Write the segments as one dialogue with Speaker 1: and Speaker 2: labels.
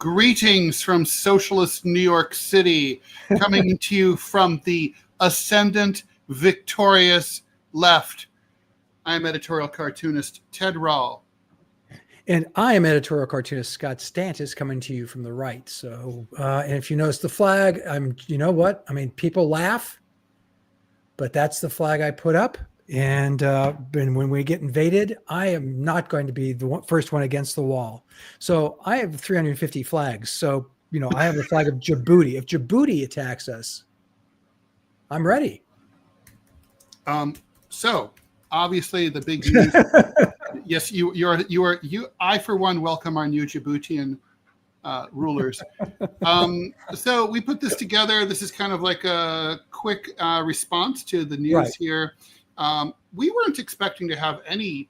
Speaker 1: Greetings from socialist New York City, coming to you from the ascendant, victorious left. I'm editorial cartoonist Ted Rall.
Speaker 2: And I am editorial cartoonist Scott Stantis, coming to you from the right. So, and if you notice the flag, you know what? I mean, people laugh, but that's the flag I put up. And when we get invaded, I am not going to be the first one against the wall. So I have 350 flags. So, I have the flag of Djibouti. If Djibouti attacks us, I'm ready.
Speaker 1: So obviously the big news. Yes, I for one welcome our new Djiboutian rulers. So we put this together. This is kind of like a quick response to the news here. We weren't expecting to have any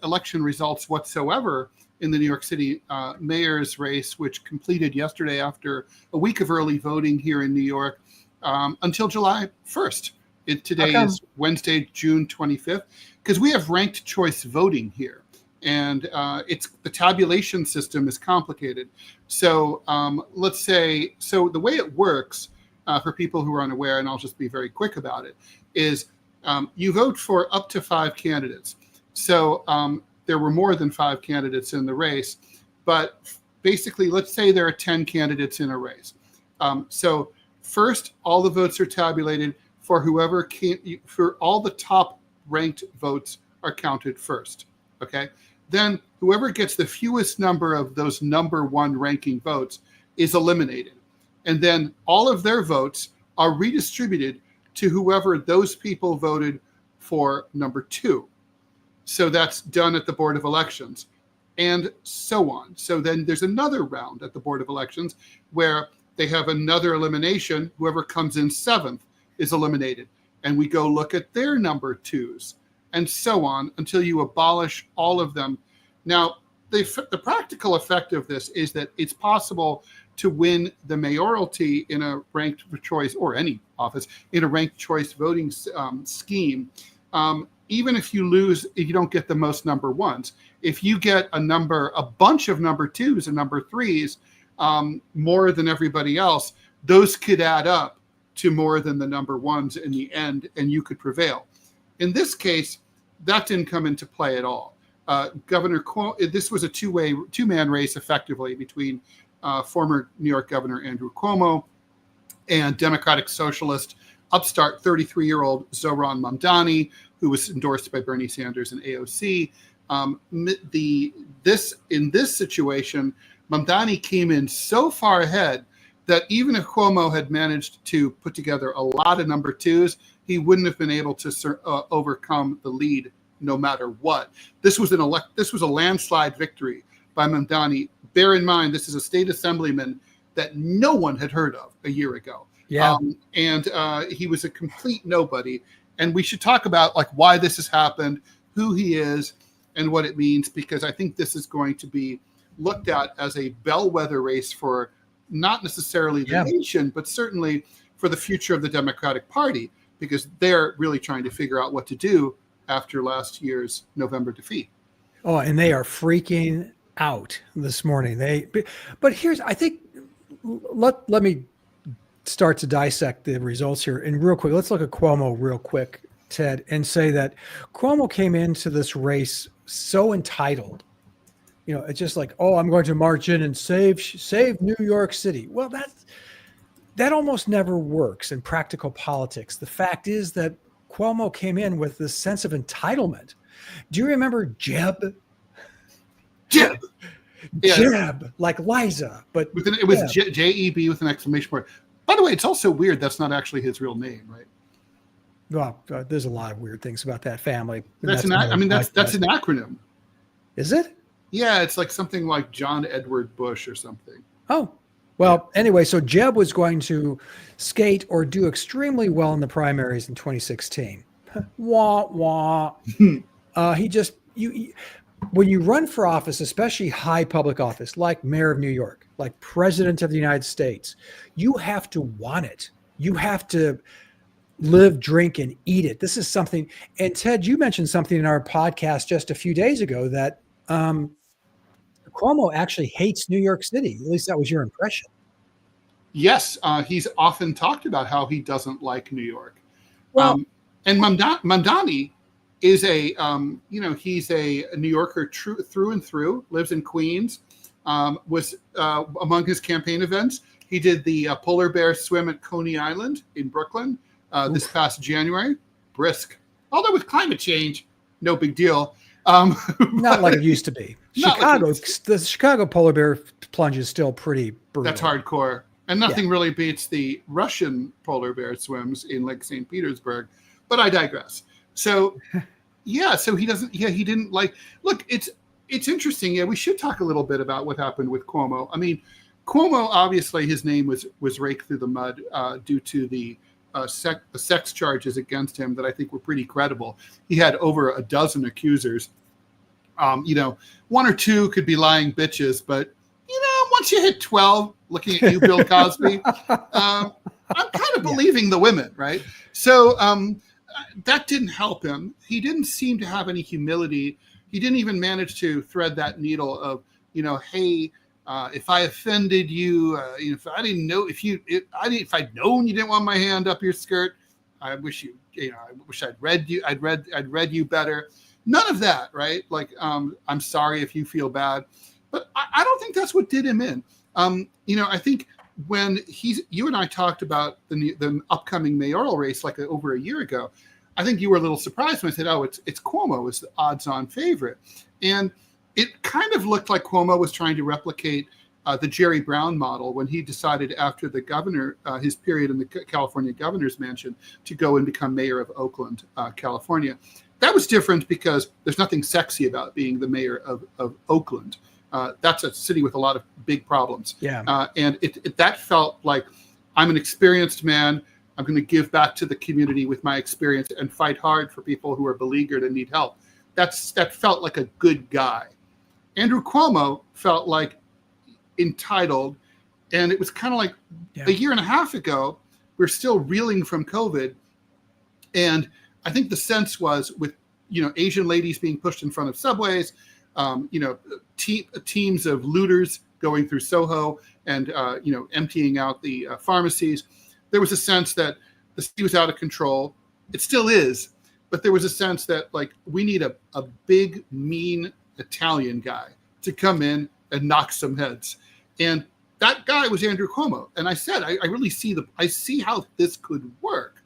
Speaker 1: election results whatsoever in the New York City mayor's race, which completed yesterday after a week of early voting here in New York, until July 1st. Today is Wednesday, June 25th, because we have ranked choice voting here. And the tabulation system is complicated. So let's say, the way it works for people who are unaware, and I'll just be very quick about it, is you vote for up to 5 candidates. So there were more than 5 candidates in the race, but basically, let's say there are 10 candidates in a race. So first, all the votes are tabulated for whoever for all the top ranked votes are counted first. Okay. Then whoever gets the fewest number of those number one ranking votes is eliminated. And then all of their votes are redistributed to whoever those people voted for number 2. So that's done at the Board of Elections and so on. So then there's another round at the Board of Elections where they have another elimination. Whoever comes in 7th is eliminated. And we go look at their number 2s and so on until you abolish all of them. Now, the practical effect of this is that it's possible to win the mayoralty in a ranked choice, or any office in a ranked choice voting scheme, even if you lose, if you don't get the most number 1s. If you get a bunch of number 2s and number 3s, more than everybody else, those could add up to more than the number 1s in the end, and you could prevail. In this case, that didn't come into play at all. Governor Cuomo, this was a two-man race effectively between former New York Governor Andrew Cuomo and Democratic Socialist upstart 33-year-old Zohran Mamdani, who was endorsed by Bernie Sanders and AOC. In this situation, Mamdani came in so far ahead that even if Cuomo had managed to put together a lot of number 2s, he wouldn't have been able to overcome the lead no matter what. This was a landslide victory by Mamdani. Bear in mind, this is a state assemblyman that no one had heard of a year ago.
Speaker 2: Yeah.
Speaker 1: And he was a complete nobody. And we should talk about why this has happened, who he is, and what it means, because I think this is going to be looked at as a bellwether race for not necessarily the nation, but certainly for the future of the Democratic Party, because they're really trying to figure out what to do after last year's November defeat.
Speaker 2: Oh, and they are freaking out this morning. But here's, I think, let me start to dissect the results here. And real quick, let's look at Cuomo real quick, Ted, and say that Cuomo came into this race so entitled. It's just like, oh, I'm going to march in and save New York City. Well, that almost never works in practical politics. The fact is that Cuomo came in with this sense of entitlement. Do you remember Jeb?
Speaker 1: Jeb,
Speaker 2: like Liza, but
Speaker 1: it was J-E-B with an exclamation point. By the way, it's also weird that's not actually his real name, right?
Speaker 2: Well, there's a lot of weird things about that family.
Speaker 1: That's an acronym.
Speaker 2: Is it?
Speaker 1: Yeah, it's like something like John Edward Bush or something.
Speaker 2: Oh, well, anyway, so Jeb was going to skate or do extremely well in the primaries in 2016. Wah, wah. When you run for office, especially high public office, like mayor of New York, like president of the United States, you have to want it. You have to live, drink, and eat it. This is something. And Ted, you mentioned something in our podcast just a few days ago that Cuomo actually hates New York City. At least that was your impression.
Speaker 1: Yes, he's often talked about how he doesn't like New York.
Speaker 2: Well,
Speaker 1: And Mamdani is he's a New Yorker through and through, lives in Queens, was among his campaign events. He did the polar bear swim at Coney Island in Brooklyn this past January. Brisk. Although with climate change, no big deal.
Speaker 2: Not like it used to be. The Chicago polar bear plunge is still pretty brutal.
Speaker 1: That's hardcore. And nothing really beats the Russian polar bear swims in Lake St. Petersburg. But I digress. So, so he didn't like, look, it's interesting. Yeah, we should talk a little bit about what happened with Cuomo. I mean, Cuomo, obviously, his name was raked through the mud due to the sex charges against him that I think were pretty credible. He had over a dozen accusers. One or two could be lying bitches, but once you hit 12, looking at you, Bill Cosby, I'm kind of believing the women, right? So that didn't help him. He didn't seem to have any humility. He didn't even manage to thread that needle of, hey, if I offended you, if I didn't know, if I'd known you didn't want my hand up your skirt, I wish I'd read you. I'd read you better. None of that, right? Like, I'm sorry if you feel bad. But I don't think that's what did him in. I think when you and I talked about the upcoming mayoral race over a year ago, I think you were a little surprised when I said, "Oh, it's Cuomo is the odds-on favorite," and it kind of looked like Cuomo was trying to replicate the Jerry Brown model when he decided after the governor, his period in the California governor's mansion, to go and become mayor of Oakland, California. That was different because there's nothing sexy about being the mayor of Oakland. That's a city with a lot of big problems.
Speaker 2: Yeah.
Speaker 1: And that felt like, I'm an experienced man. I'm going to give back to the community with my experience and fight hard for people who are beleaguered and need help. That felt like a good guy. Andrew Cuomo felt like entitled. And it was kind of like a year and a half ago, we're still reeling from COVID. And I think the sense was with, Asian ladies being pushed in front of subways, teams of looters going through Soho and, emptying out the pharmacies. There was a sense that the city was out of control. It still is, but there was a sense that we need a big, mean Italian guy to come in and knock some heads. And that guy was Andrew Cuomo. And I said, I really see how this could work.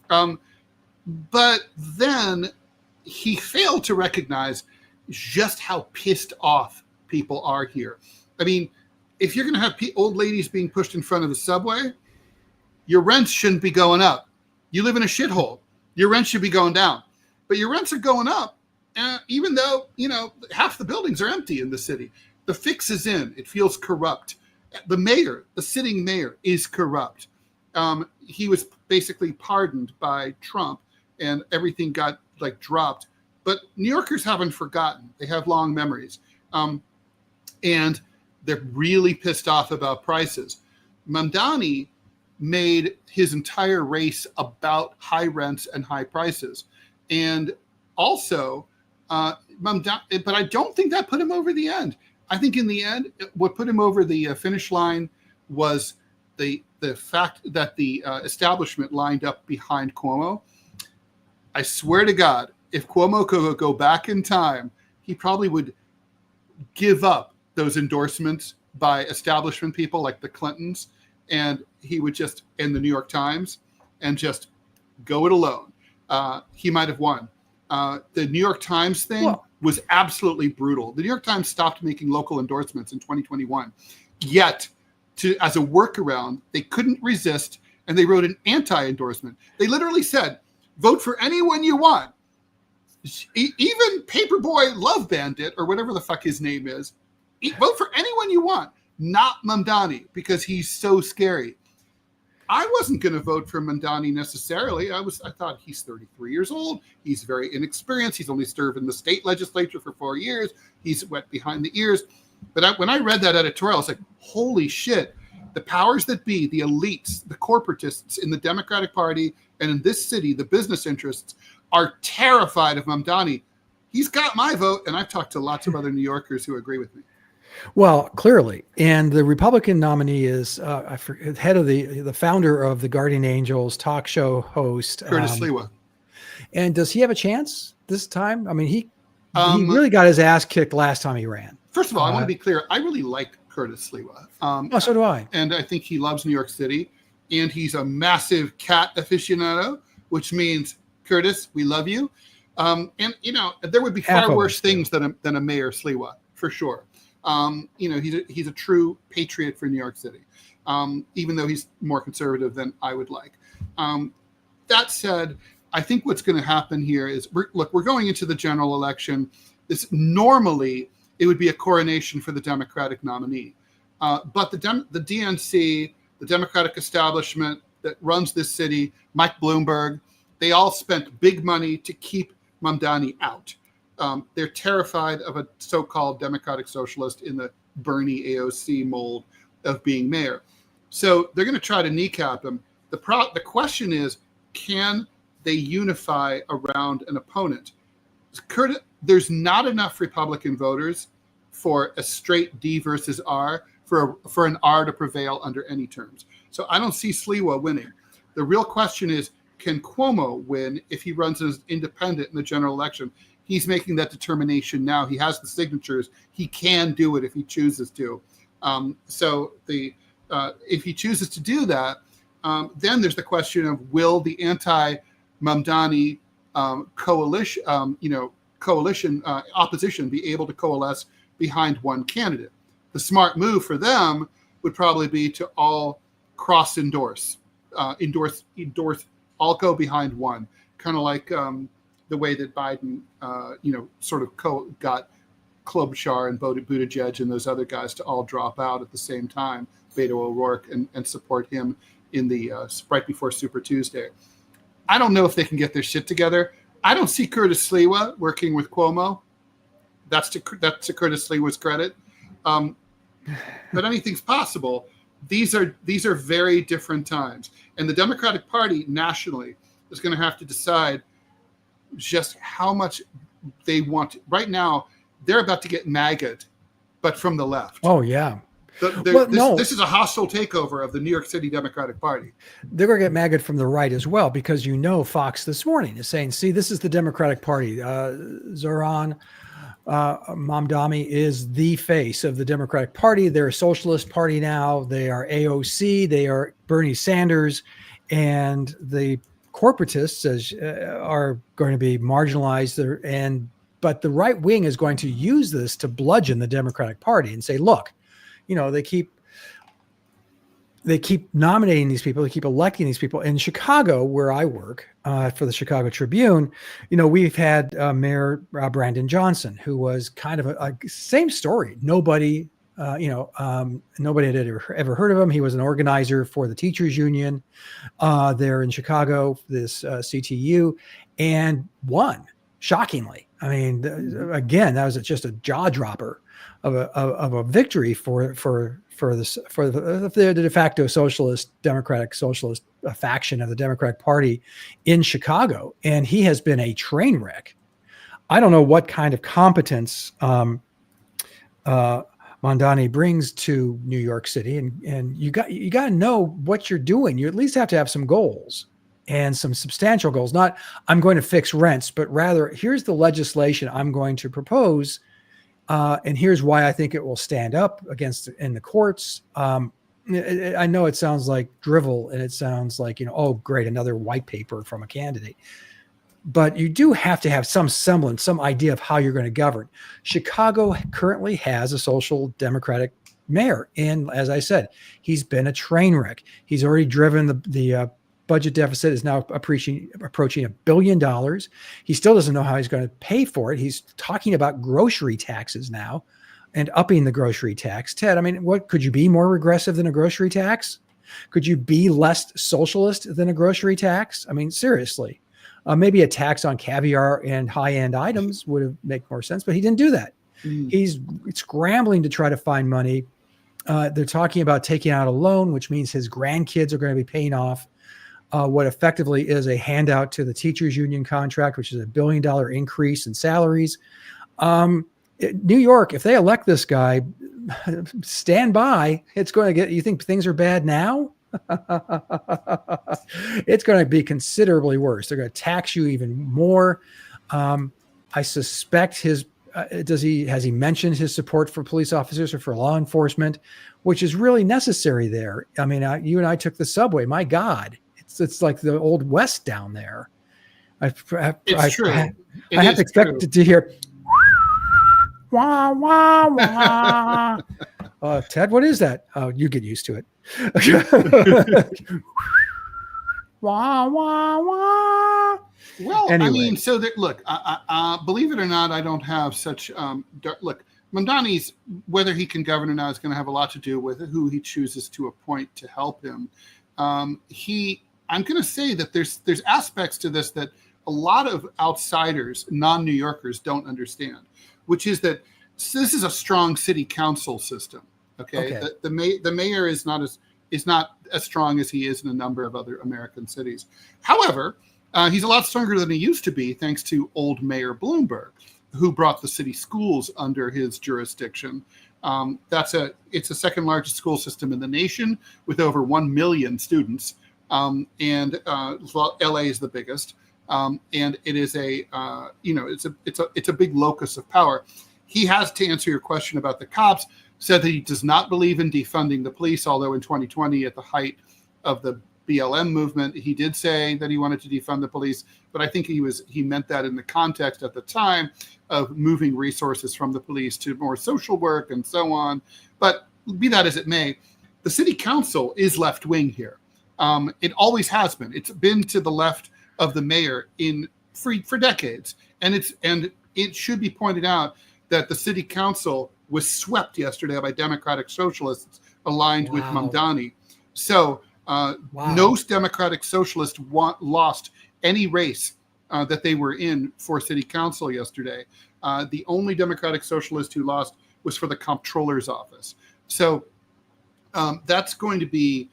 Speaker 1: But then he failed to recognize just how pissed off people are here. I mean, if you're going to have old ladies being pushed in front of the subway, your rents shouldn't be going up. You live in a shithole. Your rent should be going down. But your rents are going up, even though, half the buildings are empty in the city. The fix is in. It feels corrupt. The sitting mayor is corrupt. He was basically pardoned by Trump, and everything got dropped. But New Yorkers haven't forgotten. They have long memories. And they're really pissed off about prices. Mamdani made his entire race about high rents and high prices. And also, but I don't think that put him over the end. I think in the end, what put him over the finish line was the fact that the establishment lined up behind Cuomo. I swear to God, if Cuomo could go back in time, he probably would give up those endorsements by establishment people like the Clintons, and he would just, in the New York Times, and just go it alone. He might have won. The New York Times thing was absolutely brutal. The New York Times stopped making local endorsements in 2021. Yet, as a workaround, they couldn't resist, and they wrote an anti-endorsement. They literally said, vote for anyone you want. Even Paperboy Love Bandit, or whatever the fuck his name is, vote for anyone you want, not Mamdani, because he's so scary. I wasn't going to vote for Mamdani necessarily. I thought he's 33 years old. He's very inexperienced. He's only served in the state legislature for 4 years. He's wet behind the ears. But when I read that editorial, I was like, holy shit. The powers that be, the elites, the corporatists in the Democratic Party and in this city, the business interests, are terrified of Mamdani. He's got my vote, and I've talked to lots of other New Yorkers who agree with me.
Speaker 2: Well, clearly, and the Republican nominee is head of the founder of the Guardian Angels talk show host,
Speaker 1: Curtis Sliwa.
Speaker 2: And does he have a chance this time? I mean, he
Speaker 1: Um,
Speaker 2: really got his ass kicked last time he ran.
Speaker 1: First of all, I want to be clear. I really like Curtis Sliwa.
Speaker 2: Oh, so do I.
Speaker 1: And I think he loves New York City. And he's a massive cat aficionado, which means, Curtis, we love you. And, you know, there would be far worse things than a Mayor Sliwa, for sure. You know, he's a true patriot for New York City, even though he's more conservative than I would like. That said, I think what's going to happen here is, we're going into the general election. Normally, it would be a coronation for the Democratic nominee. But the DNC, the Democratic establishment that runs this city, Mike Bloomberg, they all spent big money to keep Mamdani out. They're terrified of a so-called democratic socialist in the Bernie AOC mold of being mayor. So they're going to try to kneecap him. The question is, can they unify around an opponent? There's not enough Republican voters for a straight D versus R, for an R to prevail under any terms. So I don't see Sliwa winning. The real question is, can Cuomo win if he runs as independent in the general election? He's making that determination now. He has the signatures. He can do it if he chooses to. If he chooses to do that, then there's the question of, will the anti-Mamdani opposition be able to coalesce behind one candidate? The smart move for them would probably be to all endorse, all go behind one, kind of like the way that Biden, got Klobuchar and Buttigieg and those other guys to all drop out at the same time, Beto O'Rourke, and support him in the right before Super Tuesday. I don't know if they can get their shit together. I don't see Curtis Sliwa working with Cuomo. That's to Curtis Sliwa's credit. But anything's possible. These are very different times, and the Democratic Party nationally is going to have to decide just how much they want. Right now, they're about to get MAGA'd, but from the left.
Speaker 2: Oh yeah.
Speaker 1: This is a hostile takeover of the New York City Democratic Party.
Speaker 2: They're going to get MAGA'd from the right as well, because Fox this morning is saying, see, this is the Democratic Party. Zohran Mamdani is the face of the Democratic Party. They're a socialist party now. They are AOC. They are Bernie Sanders. And the corporatists are going to be marginalized. But the right wing is going to use this to bludgeon the Democratic Party and say, look, they keep nominating these people, they keep electing these people. In Chicago, where I work for the Chicago Tribune, we've had Mayor Brandon Johnson, who was kind of a same story. Nobody had ever heard of him. He was an organizer for the teachers union there in Chicago, this CTU, and won shockingly. I mean, again, that was just a jaw dropper of a victory for the de facto Democratic socialist faction of the Democratic Party in Chicago. And he has been a train wreck. I don't know what kind of competence Mamdani brings to New York City, and you got to know what you're doing. You at least have to have some goals, and some substantial goals. Not, I'm going to fix rents, but rather, here's the legislation I'm going to propose, and here's why I think it will stand up against in the courts. I know it sounds like drivel, and it sounds like, oh, great, another white paper from a candidate. But you do have to have some semblance, some idea of how you're going to govern. Chicago currently has a social democratic mayor. And as I said, he's been a train wreck. He's already driven the budget deficit is now approaching $1 billion. He still doesn't know how he's going to pay for it. He's talking about grocery taxes now and upping the grocery tax. Ted, I mean, what could you be more regressive than a grocery tax? Could you be less socialist than a grocery tax? I mean, seriously. Maybe a tax on caviar and high-end items would make more sense, but he didn't do that. He's scrambling to try to find money. They're talking about taking out a loan, which means his grandkids are going to be paying off what effectively is a handout to the teachers union contract, which is $1 billion increase in salaries. New York, if they elect this guy, stand by. It's going to get, you think things are bad now? It's going to be considerably worse. They're going to tax you even more. I suspect has he mentioned his support for police officers or for law enforcement, which is really necessary there. I mean, you and I took the subway. My God, it's like the old West down there. I have to expect to hear wah wah wah. Ted, what is that? Oh, you get used to it. Wah wah wah.
Speaker 1: Well,
Speaker 2: anyway.
Speaker 1: I mean, so that, look, believe it or not, I don't have such look. Mamdani's, whether he can govern or not, is going to have a lot to do with who he chooses to appoint to help him. I'm going to say that there's aspects to this that a lot of outsiders, non-New Yorkers, don't understand, which is that this is a strong city council system. Okay. The mayor is not as strong as he is in a number of other American cities. However, he's a lot stronger than he used to be, thanks to old Mayor Bloomberg, who brought the city schools under his jurisdiction. It's the second largest school system in the nation with over 1 million students, and LA is the biggest. And it is it's a big locus of power. He has, to answer your question about the cops, said that he does not believe in defunding the police, although in 2020, at the height of the BLM movement, he did say that he wanted to defund the police, but I think he meant that in the context at the time of moving resources from the police to more social work and so on. But be that as it may, the city council is left wing here. It always has been. It's been to the left of the mayor for decades, and it should be pointed out that the city council was swept yesterday by Democratic socialists aligned with Mamdani. So no Democratic socialist lost any race that they were in for city council yesterday. The only Democratic socialist who lost was for the comptroller's office. So that's going to be,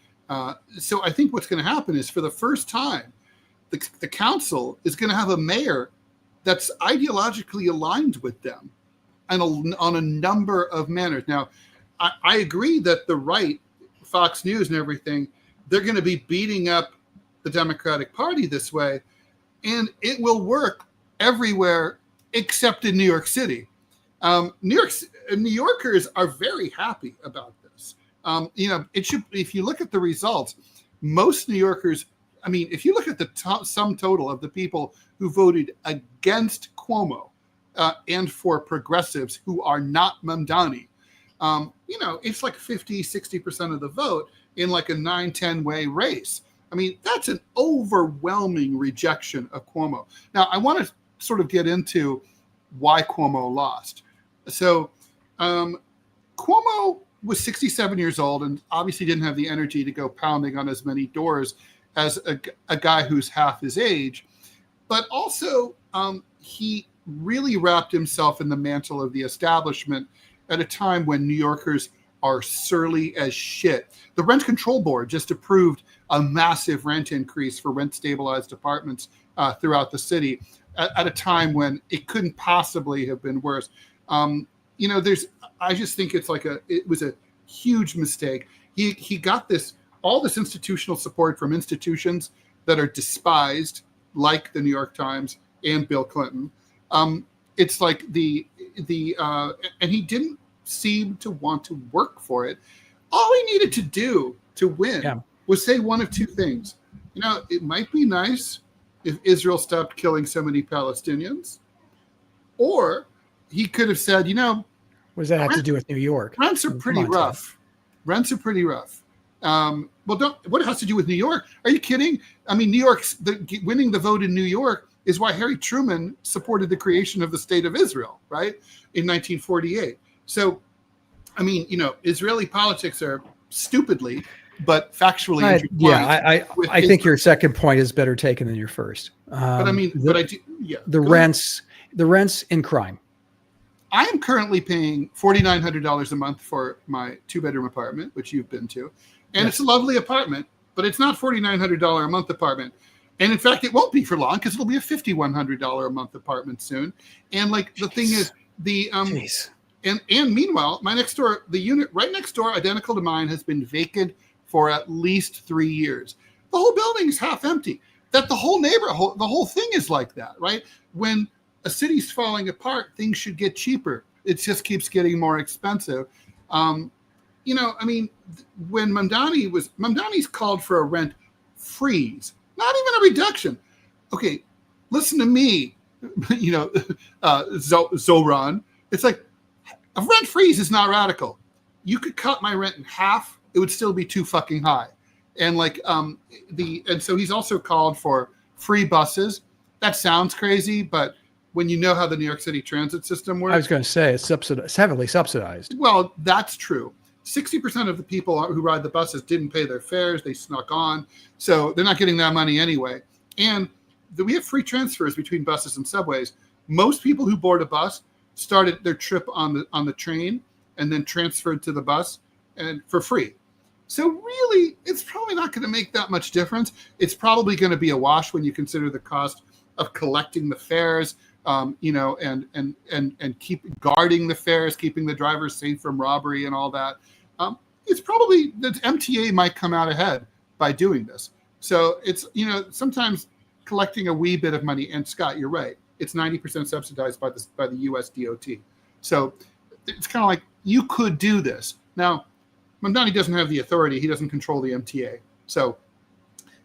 Speaker 1: so I think what's going to happen is, for the first time, the council is going to have a mayor that's ideologically aligned with them and on a number of manners. Now, I agree that the right, Fox News and everything, they're going to be beating up the Democratic Party this way, and it will work everywhere except in New York City. New Yorkers are very happy about this. It should, if you look at the results, most New Yorkers, I mean, if you look at the sum total of the people who voted against Cuomo and for progressives who are not Mamdani, it's like 50-60% of the vote in like a 9-10 way race. I mean, that's an overwhelming rejection of Cuomo. Now, I want to sort of get into why Cuomo lost. So Cuomo was 67 years old and obviously didn't have the energy to go pounding on as many doors as a guy who's half his age. But also, he really wrapped himself in the mantle of the establishment at a time when New Yorkers are surly as shit. The Rent Control Board just approved a massive rent increase for rent-stabilized apartments throughout the city at a time when it couldn't possibly have been worse. I just think it was a huge mistake. He got all this institutional support from institutions that are despised, like the New York Times and Bill Clinton. It's like and he didn't seem to want to work for it. All he needed to do to win was say one of two things. It might be nice if Israel stopped killing so many Palestinians, or he could have said, what
Speaker 2: does that have to do with New York?
Speaker 1: Rents are pretty rough. Rents are pretty rough. What it has to do with New York? Are you kidding? I mean, winning the vote in New York is why Harry Truman supported the creation of the state of Israel, right, in 1948. So, I mean, Israeli politics are stupidly, but factually intertwined.
Speaker 2: I think your second point is better taken than your first. The rents in crime.
Speaker 1: I am currently paying $4,900 a month for my 2-bedroom apartment, which you've been to. And It's a lovely apartment, but it's not $4,900 a month apartment. And in fact, it won't be for long because it'll be a $5,100 a month apartment soon. And the thing is, And meanwhile, the unit right next door, identical to mine, has been vacant for at least 3 years. The whole building is half empty. That the whole neighborhood, the whole thing is like that, right? When a city's falling apart, things should get cheaper. It just keeps getting more expensive. You know, I mean, when Mamdani's called for a rent freeze, not even a reduction. Okay, listen to me, you know, Zohran. It's like, a rent freeze is not radical. You could cut my rent in half, it would still be too fucking high. And like and so he's also called for free buses. That sounds crazy, but when you know how the New York City transit system works,
Speaker 2: I was going to say it's heavily subsidized.
Speaker 1: Well, that's true. 60% of the people who ride the buses didn't pay their fares; they snuck on, so they're not getting that money anyway. And we have free transfers between buses and subways. Most people who board a bus started their trip on the train and then transferred to the bus and for free. So really, it's probably not going to make that much difference. It's probably going to be a wash when you consider the cost of collecting the fares, you know, and keep guarding the fares, keeping the drivers safe from robbery and all that. It's probably the MTA might come out ahead by doing this. So it's, you know, sometimes collecting a wee bit of money. And Scott, you're right. It's 90% subsidized by the US DOT. So it's kind of like you could do this. Now, Mamdani doesn't have the authority. He doesn't control the MTA. So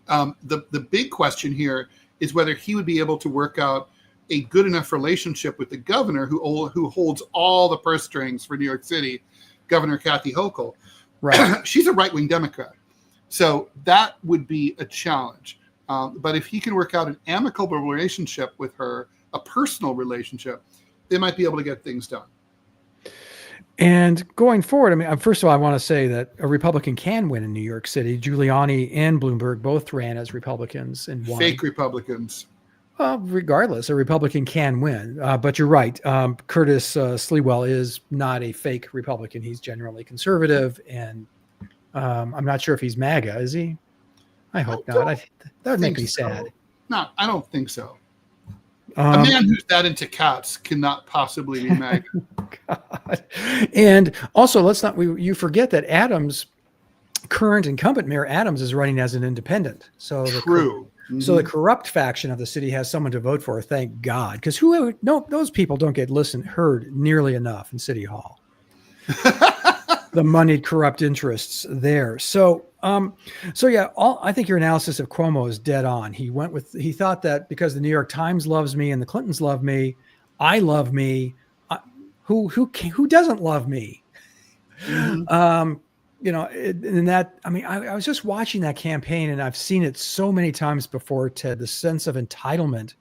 Speaker 1: the big question here is whether he would be able to work out a good enough relationship with the governor who holds all the purse strings for New York City, Governor Kathy Hochul.
Speaker 2: Right.
Speaker 1: She's a right-wing Democrat. So that would be a challenge. But if he can work out an amicable relationship with her, a personal relationship, they might be able to get things done.
Speaker 2: And going forward, I mean, first of all, I want to say that a Republican can win in New York City. Giuliani and Bloomberg both ran as Republicans and won.
Speaker 1: Fake Republicans.
Speaker 2: Well, regardless, a Republican can win. But you're right. Curtis Sliwell is not a fake Republican. He's generally conservative. And I'm not sure if he's MAGA, is he? I hope not. That would make me sad.
Speaker 1: No, I don't think so. A man who's that into cats cannot possibly be MAGA.
Speaker 2: God. And also, you forget that Adams, current incumbent Mayor Adams, is running as an independent. So
Speaker 1: True.
Speaker 2: So the corrupt faction of the city has someone to vote for. Thank God, because those people don't get heard nearly enough in City Hall. The moneyed corrupt interests there. So yeah, I think your analysis of Cuomo is dead on. He thought that because the New York Times loves me and the Clintons love me, I love me. Who doesn't love me? Mm-hmm. You know, I was just watching that campaign, and I've seen it so many times before, Ted, the sense of entitlement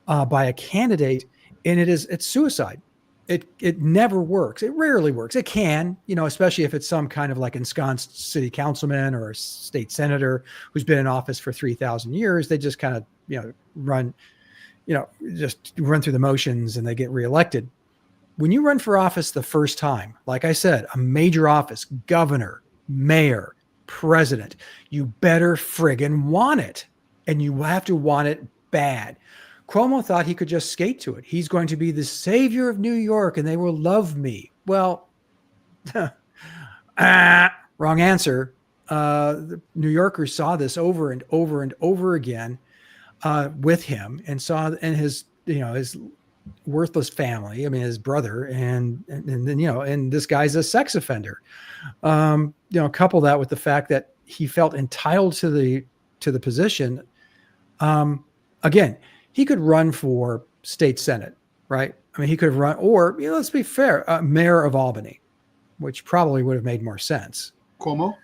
Speaker 2: by a candidate, and it's suicide. It never works. It rarely works. It can, you know, especially if it's some kind of like ensconced city councilman or a state senator who's been in office for 3,000 years. They just kind of, you know, run through the motions and they get reelected. When you run for office the first time, like I said, a major office, governor, mayor, president, you better friggin' want it. And you have to want it bad. Cuomo thought he could just skate to it. He's going to be the savior of New York and they will love me. Well, wrong answer. The New Yorkers saw this over and over and over again with him, and saw in his worthless family. I mean, his brother, and then, you know, and this guy's a sex offender. You know, couple that with the fact that he felt entitled to the position. Again, he could run for state senate, right? I mean, he could have run, or, you know, let's be fair, mayor of Albany, which probably would have made more sense.
Speaker 1: Cuomo?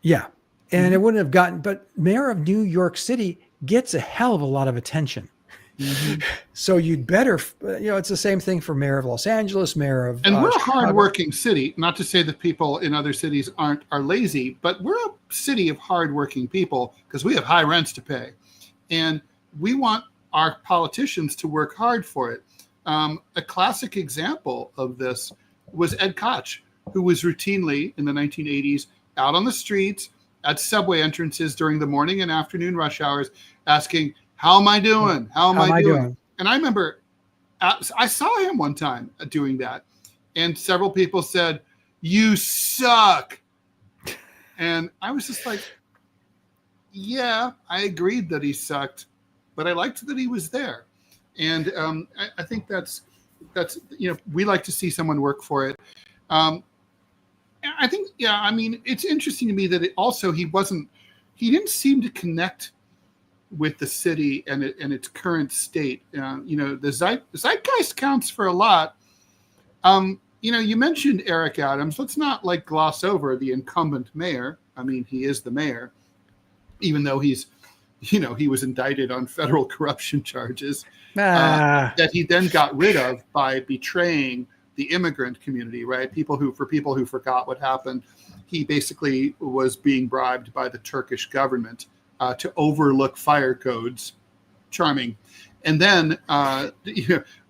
Speaker 2: Yeah. And it wouldn't have gotten, but mayor of New York City gets a hell of a lot of attention. Mm-hmm. So you'd better, you know, it's the same thing for mayor of Los Angeles, mayor of
Speaker 1: And we're a
Speaker 2: Chicago.
Speaker 1: hardworking city. Not to say that people in other cities are lazy, but we're a city of hardworking people because we have high rents to pay. And we want our politicians to work hard for it. A classic example of this was Ed Koch, who was routinely in the 1980s out on the streets at subway entrances during the morning and afternoon rush hours asking, how am I doing? How am I doing? And I remember I saw him one time doing that. And several people said, "You suck." And I was just like, yeah, I agreed that he sucked, but I liked that he was there. And I think that's we like to see someone work for it. I think, I mean, it's interesting to me that he didn't seem to connect with the city and its current state. The zeitgeist counts for a lot. You mentioned Eric Adams. Let's not gloss over the incumbent mayor. I mean, he is the mayor, even though he was indicted on federal corruption charges that he then got rid of by betraying the immigrant community, right? For people who forgot what happened, he basically was being bribed by the Turkish government to overlook fire codes. Charming. And then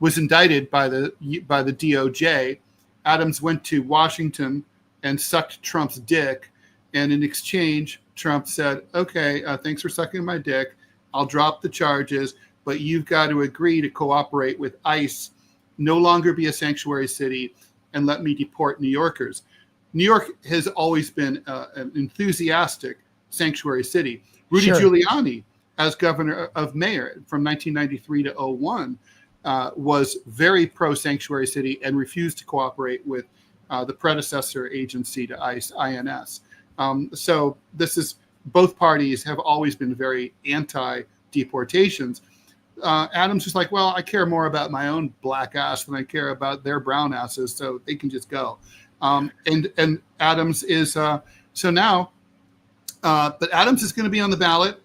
Speaker 1: was indicted by the DOJ. Adams went to Washington and sucked Trump's dick. And in exchange, Trump said, okay, thanks for sucking my dick. I'll drop the charges, but you've got to agree to cooperate with ICE, no longer be a sanctuary city, and let me deport New Yorkers. New York has always been an enthusiastic sanctuary city. Rudy Giuliani, as governor of mayor from 1993 to 2001, was very pro-sanctuary city and refused to cooperate with the predecessor agency to ICE, INS. So both parties have always been very anti-deportations. Adams was like, well, I care more about my own black ass than I care about their brown asses, so they can just go. And Adams is so now, but Adams is going to be on the ballot.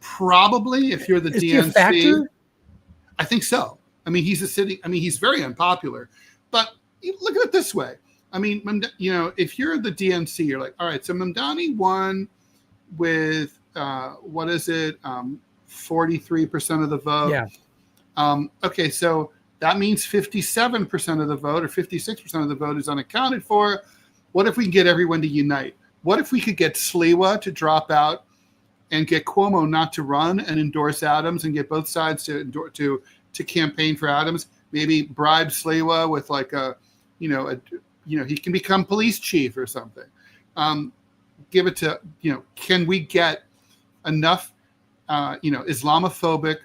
Speaker 1: Probably, if you're the DNC, I think so. I mean, he's very unpopular, but look at it this way. I mean, if you're the DNC, you're like, all right, so Mamdani won with 43% of the vote.
Speaker 2: Yeah.
Speaker 1: Okay, so that means 57% of the vote or 56% of the vote is unaccounted for. What if we can get everyone to unite? What if we could get Sliwa to drop out and get Cuomo not to run and endorse Adams and get both sides to campaign for Adams? Maybe bribe Sliwa with he can become police chief or something. Give it to, can we get enough, Islamophobic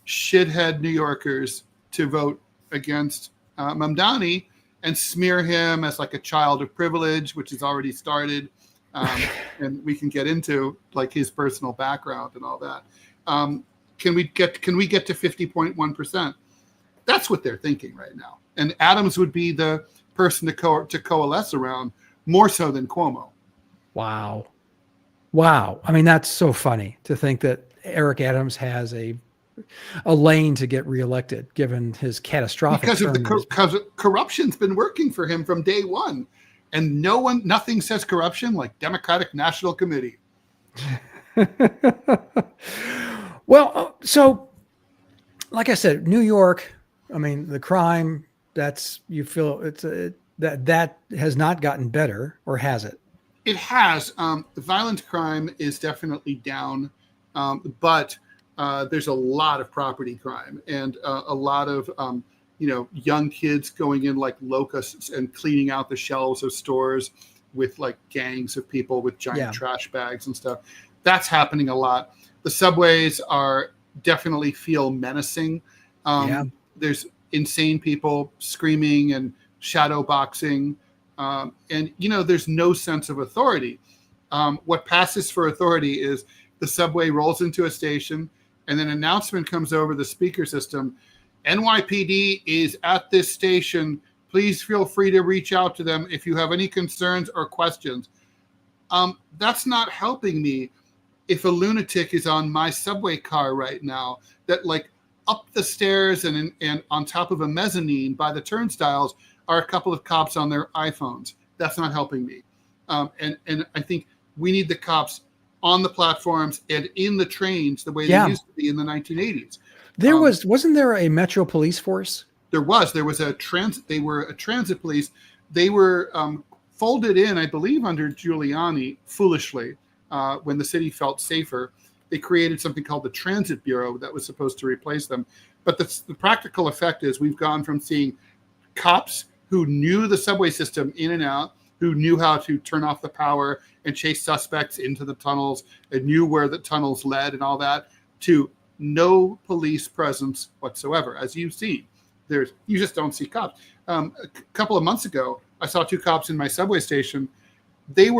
Speaker 1: shithead New Yorkers to vote against Mamdani and smear him as a child of privilege, which has already started. And we can get into his personal background and all that. Can we get to 50.1%? That's what they're thinking right now. And Adams would be the person to coalesce around more so than Cuomo.
Speaker 2: Wow. I mean, that's so funny to think that Eric Adams has a lane to get reelected, given his catastrophic.
Speaker 1: Because corruption's been working for him from day one, and nothing says corruption like Democratic National Committee.
Speaker 2: Well, so like I said, New York. I mean, the crime. You feel that has not gotten better, or has it?
Speaker 1: It has. The violent crime is definitely down, but there's a lot of property crime and a lot of young kids going in like locusts and cleaning out the shelves of stores with gangs of people with giant trash bags and stuff. That's happening a lot. The subways definitely feel menacing. There's insane people screaming and shadow boxing. And there's no sense of authority. What passes for authority is the subway rolls into a station and an announcement comes over the speaker system. NYPD is at this station. Please feel free to reach out to them if you have any concerns or questions. That's not helping me if a lunatic is on my subway car right now that up the stairs and on top of a mezzanine by the turnstiles are a couple of cops on their iPhones. That's not helping me. And I think we need the cops on the platforms and in the trains the way they used to be in the 1980s.
Speaker 2: Wasn't there a Metro police force?
Speaker 1: There was a transit. They were a transit police. They were folded in, I believe, under Giuliani foolishly when the city felt safer. They created something called the Transit Bureau that was supposed to replace them. But the practical effect is we've gone from seeing cops who knew the subway system in and out, who knew how to turn off the power and chase suspects into the tunnels and knew where the tunnels led and all that, to no police presence whatsoever. As you've seen, you just don't see cops. A couple of months ago, I saw 2 cops in my subway station. It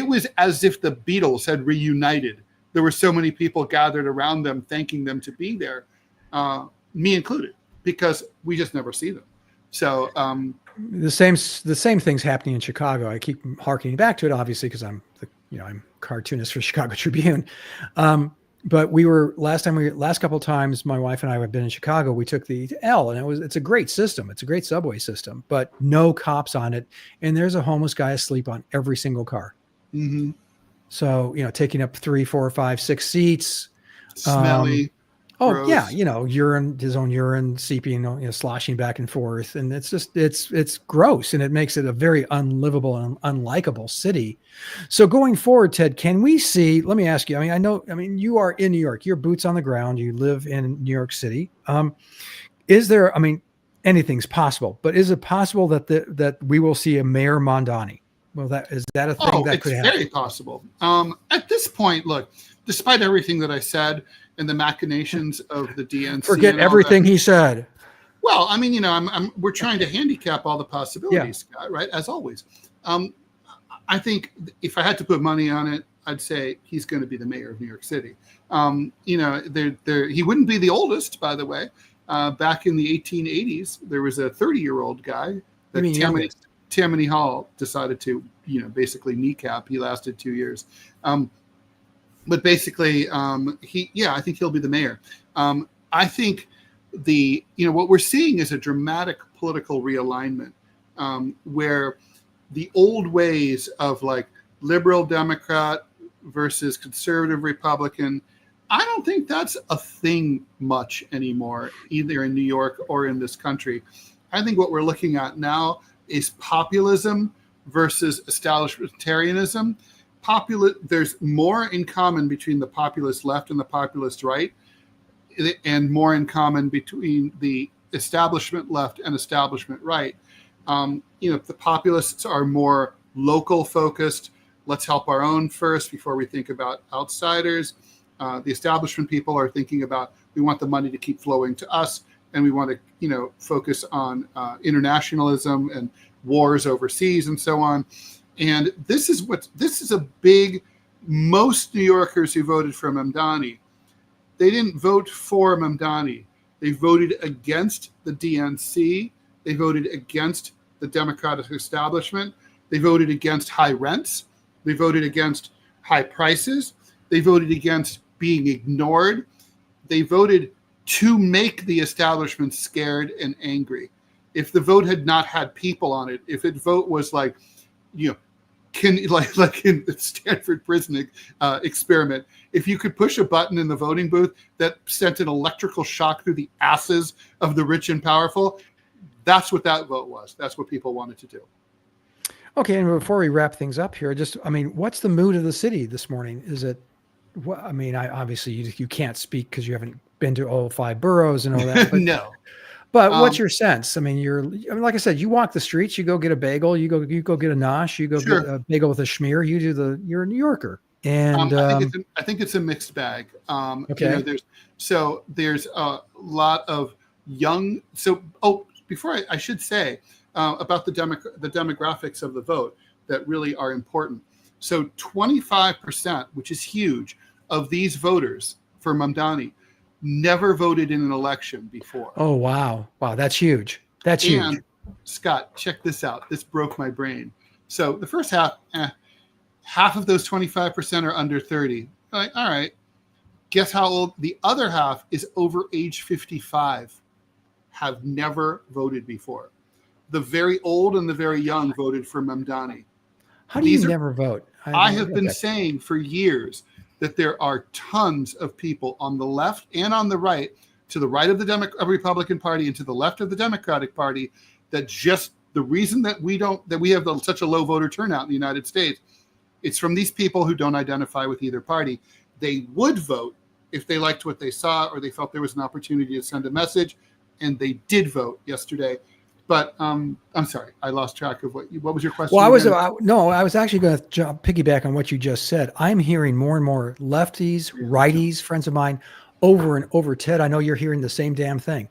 Speaker 1: was as if the Beatles had reunited. There were so many people gathered around them, thanking them to be there, me included, because we just never see them. So
Speaker 2: the same thing's happening in Chicago. I keep harkening back to it, obviously, because I'm cartoonist for Chicago Tribune. But last couple of times, my wife and I have been in Chicago. We took the L, and it's a great system. It's a great subway system, but no cops on it. And there's a homeless guy asleep on every single car.
Speaker 1: Mm-hmm.
Speaker 2: So, taking up 3, 4, 5, 6 seats.
Speaker 1: Smelly.
Speaker 2: Gross. Yeah. His own urine seeping, sloshing back and forth. And it's gross. And it makes it a very unlivable and unlikable city. So going forward, Ted, can we see, let me ask you, you are in New York, you're boots on the ground, you live in New York City. Anything's possible, but is it possible that we will see a Mayor Mamdani? Well, is that a thing that could happen?
Speaker 1: It's very possible. At this point, look, despite everything that I said and the machinations of the DNC,
Speaker 2: forget everything he said.
Speaker 1: Well, we're trying to handicap all the possibilities, Scott, right? As always. I think if I had to put money on it, I'd say he's going to be the mayor of New York City. He wouldn't be the oldest, by the way. Back in the 1880s, there was a 30-year-old guy that Tammany Hall decided to, basically kneecap. He lasted 2 years. But basically, I think he'll be the mayor. I think what we're seeing is a dramatic political realignment where the old ways of like liberal Democrat versus conservative Republican, I don't think that's a thing much anymore, either in New York or in this country. I think what we're looking at now is populism versus establishmentarianism. There's more in common between the populist left and the populist right, and more in common between the establishment left and establishment right. The populists are more local focused. Let's help our own first before we think about outsiders. The establishment people are thinking about, we want the money to keep flowing to us, and we want to, focus on internationalism and wars overseas and so on. And this is a big, most New Yorkers who voted for Mamdani, they didn't vote for Mamdani. They voted against the DNC. They voted against the Democratic establishment. They voted against high rents. They voted against high prices. They voted against being ignored. They voted to make the establishment scared and angry. If the vote had not had people on it, if the vote was like in the Stanford prison experiment, if you could push a button in the voting booth that sent an electrical shock through the asses of the rich and powerful, that's what that vote was. That's what people wanted to do.
Speaker 2: Okay, and before we wrap things up here, what's the mood of the city this morning? Is it, obviously you can't speak because you haven't been to all 5 boroughs and all that. But,
Speaker 1: no.
Speaker 2: But what's your sense? Like I said, you walk the streets, you go get a bagel, you go get a nosh, you go
Speaker 1: Sure.
Speaker 2: get a bagel with a schmear. You're a New Yorker, and
Speaker 1: I think it's a mixed bag.
Speaker 2: Okay.
Speaker 1: There's a lot of young. Before I should say about the demographics of the vote that really are important. So 25%, which is huge, of these voters for Mamdani never voted in an election before.
Speaker 2: Oh, wow. That's huge. That's huge.
Speaker 1: And Scott, check this out. This broke my brain. So the first half of those 25% are under 30. Like, all right, guess how old? The other half is over age 55, have never voted before. The very old and the very young voted for Mamdani.
Speaker 2: How do you never vote?
Speaker 1: I have been saying for years that there are tons of people on the left and on the right, to the right of the Republican Party and to the left of the Democratic Party, that just the reason that we have such a low voter turnout in the United States, it's from these people who don't identify with either party. They would vote if they liked what they saw or they felt there was an opportunity to send a message, and they did vote yesterday. But I'm sorry, I lost track of what was your question?
Speaker 2: Well,
Speaker 1: again?
Speaker 2: I was actually going to piggyback on what you just said. I'm hearing more and more lefties, righties, friends of mine, over and over. Ted, I know you're hearing the same damn thing.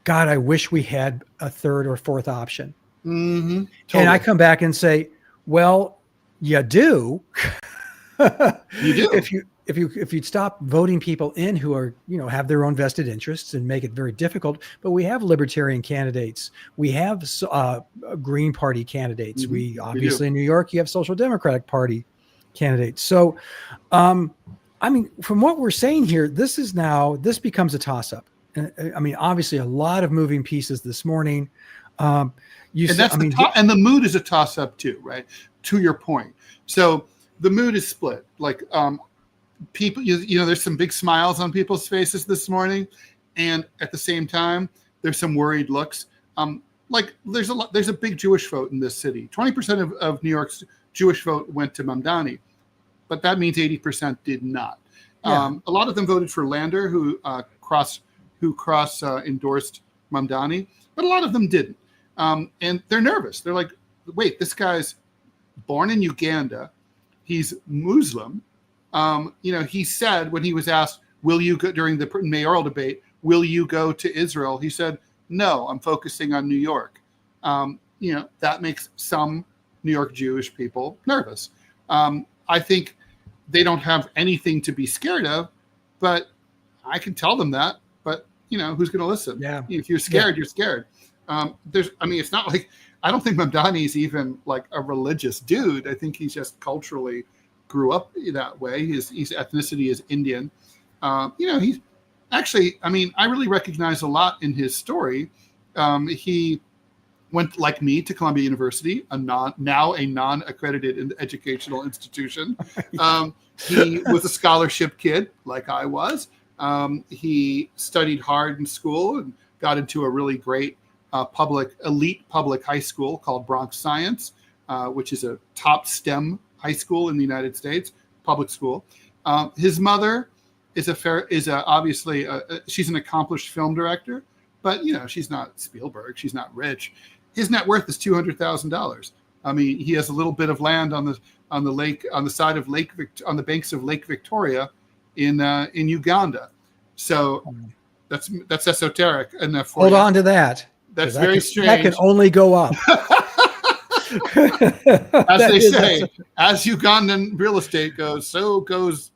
Speaker 2: God, I wish we had a third or fourth option.
Speaker 1: Totally.
Speaker 2: And I come back and say, well, you do.
Speaker 1: You do.
Speaker 2: If you'd stop voting people in who are, have their own vested interests and make it very difficult, but we have libertarian candidates, we have Green Party candidates, we obviously in New York you have Social Democratic Party candidates. So, I mean, from what we're saying here, this becomes a toss-up. I mean, obviously a lot of moving pieces this morning. And
Speaker 1: the mood is a toss-up too, right? To your point. So the mood is split. Like people, there's some big smiles on people's faces this morning, and at the same time, there's some worried looks. Like there's a big Jewish vote in this city. 20% of New York's Jewish vote went to Mamdani, but that means 80% did not.
Speaker 2: Yeah.
Speaker 1: A lot of them voted for Lander, who cross endorsed Mamdani, but a lot of them didn't. And they're nervous. They're like, wait, this guy's born in Uganda. He's Muslim. He said when he was asked, will you go during the mayoral debate, will you go to Israel? He said, no, I'm focusing on New York. That makes some New York Jewish people nervous. I think they don't have anything to be scared of, but I can tell them that, but who's going to listen?
Speaker 2: Yeah.
Speaker 1: If you're scared, you're scared. It's not like, I don't think Mamdani's even like a religious dude. I think he's just culturally grew up that way. His ethnicity is Indian. He's actually, I really recognize a lot in his story. He went, like me, to Columbia University, now a non-accredited educational institution. He was a scholarship kid, like I was. He studied hard in school and got into a really great elite public high school called Bronx Science, which is a top STEM high school in the United States, public school. His mother is obviously she's an accomplished film director, but she's not Spielberg. She's not rich. His net worth is $200,000. He has a little bit of land on the lake, on the banks of Lake Victoria, in Uganda. So that's esoteric enough.
Speaker 2: Hold on to that.
Speaker 1: That's very strange.
Speaker 2: That can only go up.
Speaker 1: As they say, as Ugandan real estate goes, so goes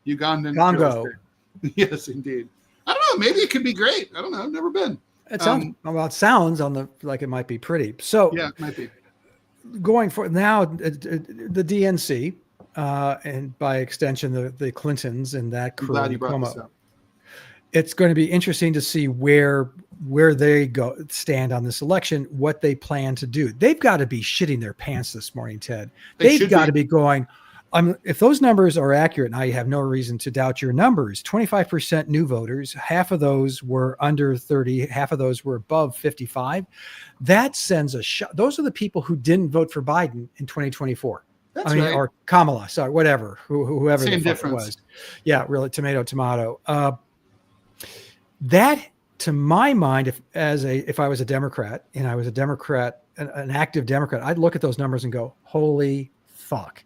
Speaker 1: Ugandan
Speaker 2: Congo.
Speaker 1: real estate. Yes, indeed. I don't know. Maybe it could be great. I don't know. I've never been.
Speaker 2: It sounds like it might be pretty. So
Speaker 1: yeah, it might be.
Speaker 2: Going for now, the DNC, and by extension, the Clintons and that crew.
Speaker 1: I'm glad you brought this up.
Speaker 2: It's going to be interesting to see where they stand on this election, what they plan to do. They've got to be shitting their pants this morning, Ted. They've got to be going, if those numbers are accurate, and I have no reason to doubt your numbers, 25% new voters, half of those were under 30, half of those were above 55. That sends a shot. Those are the people who didn't vote for Biden in 2024.
Speaker 1: That's right.
Speaker 2: Or Kamala, sorry, whatever, whoever
Speaker 1: Same
Speaker 2: the fuck
Speaker 1: difference.
Speaker 2: it was. Yeah, really, tomato. That, to my mind, if I was a Democrat and I was a Democrat, an active Democrat, I'd look at those numbers and go, holy fuck.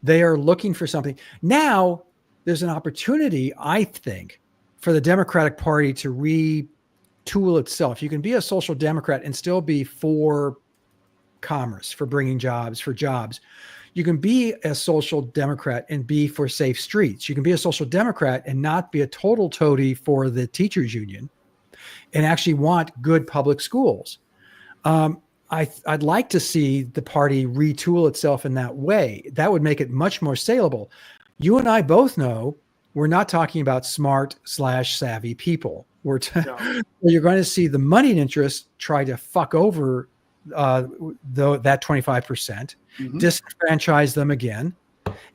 Speaker 2: They are looking for something. Now, there's an opportunity, I think, for the Democratic Party to retool itself. You can be a social Democrat and still be for commerce, for bringing jobs, for jobs. You can be a social Democrat and be for safe streets. You can be a social Democrat and not be a total toady for the teachers union and actually want good public schools. I'd like to see the party retool itself in that way. That would make it much more saleable. You and I both know we're not talking about smart/savvy people. You're going to see the moneyed interests try to fuck over that 25%, disenfranchise them again,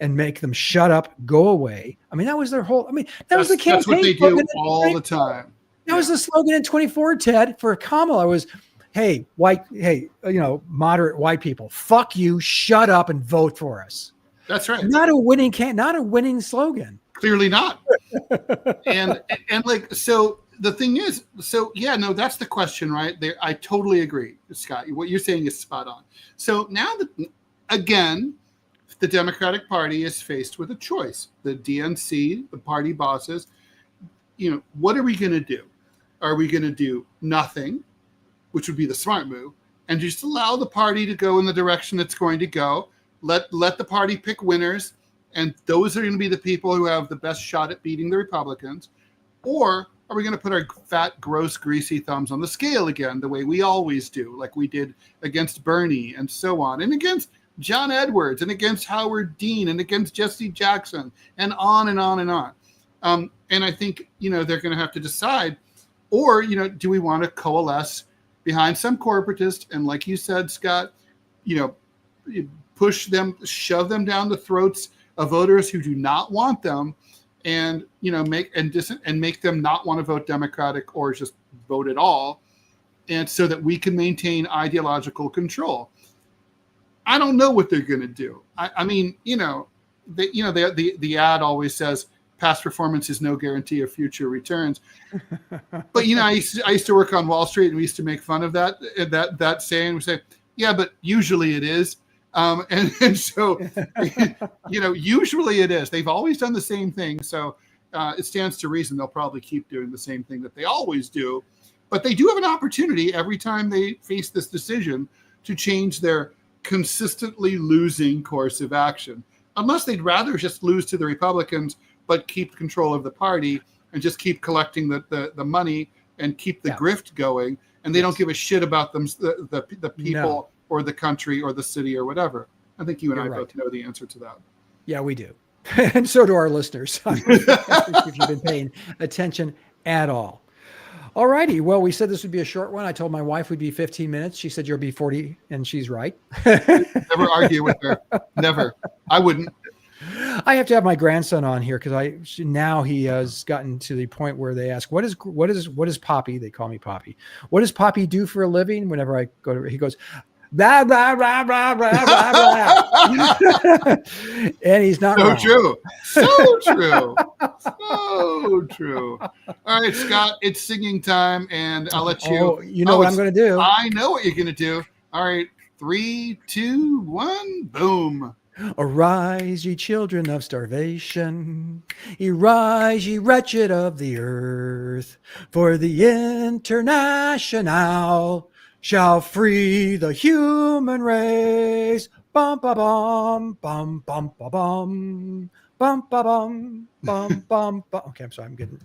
Speaker 2: and make them shut up, go away. That was their whole. Was the campaign.
Speaker 1: That's what they do all the time.
Speaker 2: That was the slogan in 24, Ted, for Kamala was, hey, moderate white people, fuck you, shut up and vote for us.
Speaker 1: That's right.
Speaker 2: Not a winning slogan.
Speaker 1: Clearly not. and so the thing is, so yeah, no, that's the question, right? There, I totally agree, Scott. What you're saying is spot on. So now that, again, the Democratic Party is faced with a choice. The DNC, the party bosses, what are we going to do? Are we going to do nothing, which would be the smart move, and just allow the party to go in the direction it's going to go? Let the party pick winners, and those are going to be the people who have the best shot at beating the Republicans. Or are we going to put our fat, gross, greasy thumbs on the scale again, the way we always do, like we did against Bernie and so on, and against John Edwards and against Howard Dean and against Jesse Jackson and on and on and on. And I think, they're going to have to decide, or, do we want to coalesce behind some corporatist and, like you said, Scott, push them, shove them down the throats of voters who do not want them, and make them not want to vote Democratic or just vote at all, and so that we can maintain ideological control. I don't know what they're going to do. I mean, the ad always says past performance is no guarantee of future returns. But I used to work on Wall Street, and we used to make fun of that saying. We say, yeah, but usually it is. And so, usually it is. They've always done the same thing. So it stands to reason they'll probably keep doing the same thing that they always do. But they do have an opportunity every time they face this decision to change their consistently losing course of action, unless they'd rather just lose to the Republicans, but keep control of the party and just keep collecting the money and keep the grift going. And they don't give a shit about them, the people or the country or the city or whatever. I think you and I both know the answer to that.
Speaker 2: Yeah, we do. And so do our listeners. If you've been paying attention at all. All righty. Well, we said this would be a short one. I told my wife we'd be 15 minutes. She said you'll be 40, and she's right.
Speaker 1: Never argue with her. Never. I wouldn't.
Speaker 2: I have to have my grandson on here because now he has gotten to the point where they ask, what is Poppy? They call me Poppy. What does Poppy do for a living? Whenever I go to, he goes, blah, blah, blah, blah, blah, blah, blah. And he's not wrong.
Speaker 1: True. So true. So true. All right, Scott, it's singing time, and I'll let you.
Speaker 2: Oh, you know what I'm going to do.
Speaker 1: I know what you're going to do. All right, 3, 2, 1, boom.
Speaker 2: Arise, ye children of starvation. Arise, ye wretched of the earth. For the International shall free the human race. Bum ba bum bum bum ba bum bum ba bum bum bum bum. Okay, I'm sorry. I'm getting